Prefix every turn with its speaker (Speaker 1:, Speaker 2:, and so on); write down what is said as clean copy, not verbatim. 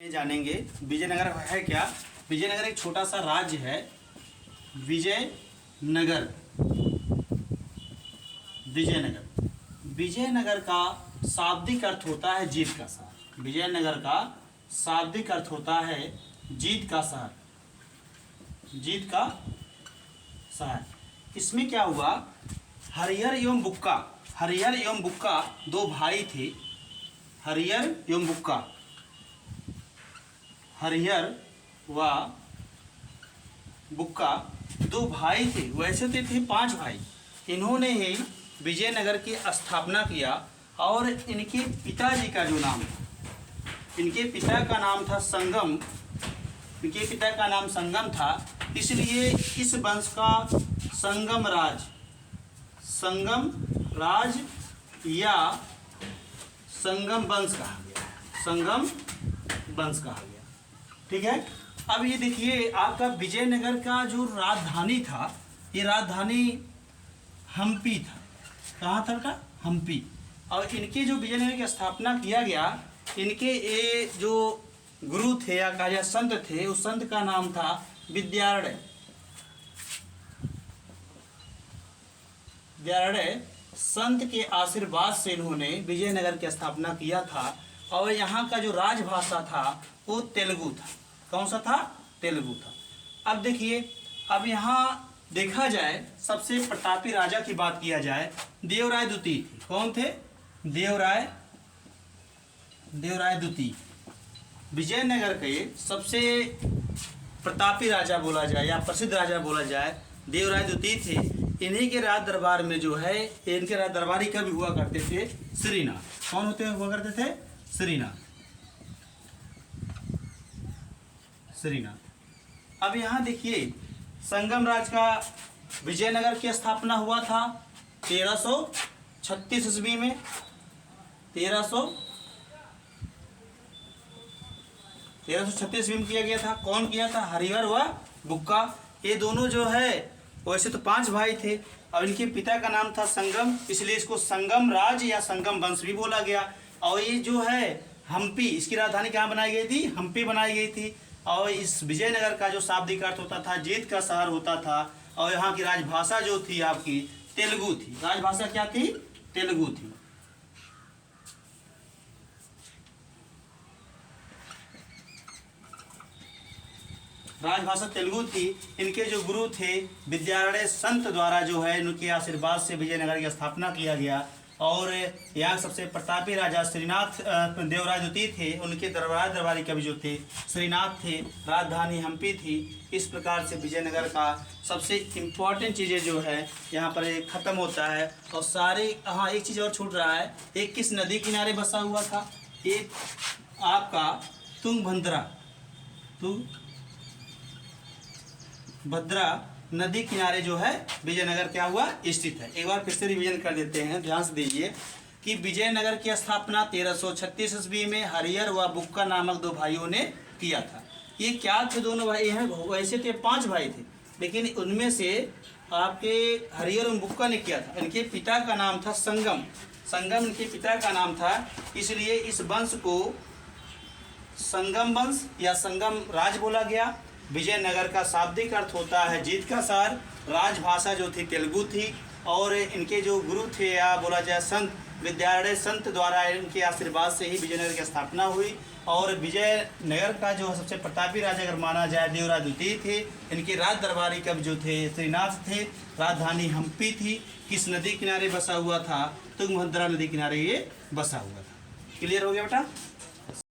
Speaker 1: जानेंगे विजयनगर है क्या। विजयनगर एक छोटा सा राज्य है। विजयनगर विजयनगर विजयनगर का शाब्दिक अर्थ होता है जीत का शहर। विजयनगर का शाब्दिक अर्थ होता है जीत का शहर। जीत का शहर। इसमें क्या हुआ, हरिहर एवं बुक्का दो भाई थे। हरिहर एवं बुक्का, हरिहर व बुक्का दो भाई थे। वैसे तो थे 5 भाई। इन्होंने ही विजयनगर की स्थापना किया और इनके पिताजी का जो नाम था, इनके पिता का नाम था संगम। इनके पिता का नाम संगम था, इसलिए इस वंश का संगम राज या संगम वंश कहा गया। संगम वंश कहा गया। ठीक है। अब ये देखिए, आपका विजयनगर का जो राजधानी था, ये राजधानी हम्पी था। कहाँ था बेटा? हम्पी। और इनके जो विजयनगर की स्थापना किया गया, इनके ये जो गुरु थे या कहा जाए संत थे, उस संत का नाम था विद्यारण्य। संत के आशीर्वाद से इन्होंने विजयनगर की स्थापना किया था। और यहाँ का जो राजभाषा था वो तेलुगु था। कौन सा था? तेलुगु था। अब देखिए, अब यहाँ देखा जाए, सबसे प्रतापी राजा की बात किया जाए, देवराय द्वितीय थे। कौन थे? देवराय द्वितीय। विजयनगर के सबसे प्रतापी राजा बोला जाए या प्रसिद्ध राजा बोला जाए, देवराय द्वितीय थे। इन्हीं के राज दरबार में जो है, इनके राज दरबारी कभी हुआ करते थे? श्रीनाथ। कौन हुआ करते थे? श्रीनाथ। अब यहाँ देखिए, संगम राज का विजयनगर की स्थापना हुआ था 1336 ईस्वी में। 1336 ईस्वी में किया गया था। कौन किया था? हरिहर व बुक्का। ये दोनों जो है, वैसे तो 5 भाई थे और इनके पिता का नाम था संगम, इसलिए इसको संगम राज या संगम वंश भी बोला गया। और ये जो है हम्पी, इसकी राजधानी कहाँ बनाई गई थी? हम्पी बनाई गई थी। और इस विजयनगर का जो शाब्दिक अर्थ होता था, जीत का शहर होता था। और यहाँ की राजभाषा जो थी आपकी तेलुगु थी। राजभाषा क्या थी? तेलुगु थी। राजभाषा तेलुगु थी। इनके जो गुरु थे विद्यारण्य संत द्वारा जो है, इनके आशीर्वाद से विजयनगर की स्थापना किया गया। और यहाँ सबसे प्रतापी राजा श्रीनाथ देवराय द्वितीय थे। उनके दरबारी कवि जो थे श्रीनाथ थे। राजधानी हम्पी थी। इस प्रकार से विजयनगर का सबसे इम्पोर्टेंट चीज़ें जो है यहाँ पर ख़त्म होता है। और सारे, हाँ एक चीज़ और छूट रहा है, एक किस नदी किनारे बसा हुआ था? एक आपका तुंगभद्रा नदी किनारे जो है विजयनगर क्या हुआ? स्थित है। एक बार फिर से रिवीजन कर देते हैं, ध्यान से दीजिए कि विजयनगर की स्थापना 1336 ईस्वी में हरिहर व बुक्का नामक 2 भाइयों ने किया था। ये क्या थे? दोनों भाई हैं। वैसे तो 5 भाई थे, लेकिन उनमें से आपके हरिहर व बुक्का ने किया था। इनके पिता का नाम था संगम। इनके पिता का नाम था, इसलिए इस वंश को संगम वंश या संगम राज बोला गया। विजयनगर का शाब्दिक अर्थ होता है जीत का शहर। राजभाषा जो थी तेलुगु थी। और इनके जो गुरु थे या बोला जाए संत, विद्यारण्य संत द्वारा इनके आशीर्वाद से ही विजयनगर की स्थापना हुई। और विजयनगर का जो सबसे प्रतापी राजा अगर माना जाए, देवराय द्वितीय थे। इनके राज दरबारी कवि जो थे श्रीनाथ थे। राजधानी हम्पी थी। किस नदी किनारे बसा हुआ था? तुंगभद्रा नदी किनारे ये बसा हुआ था। क्लियर हो गया बेटा?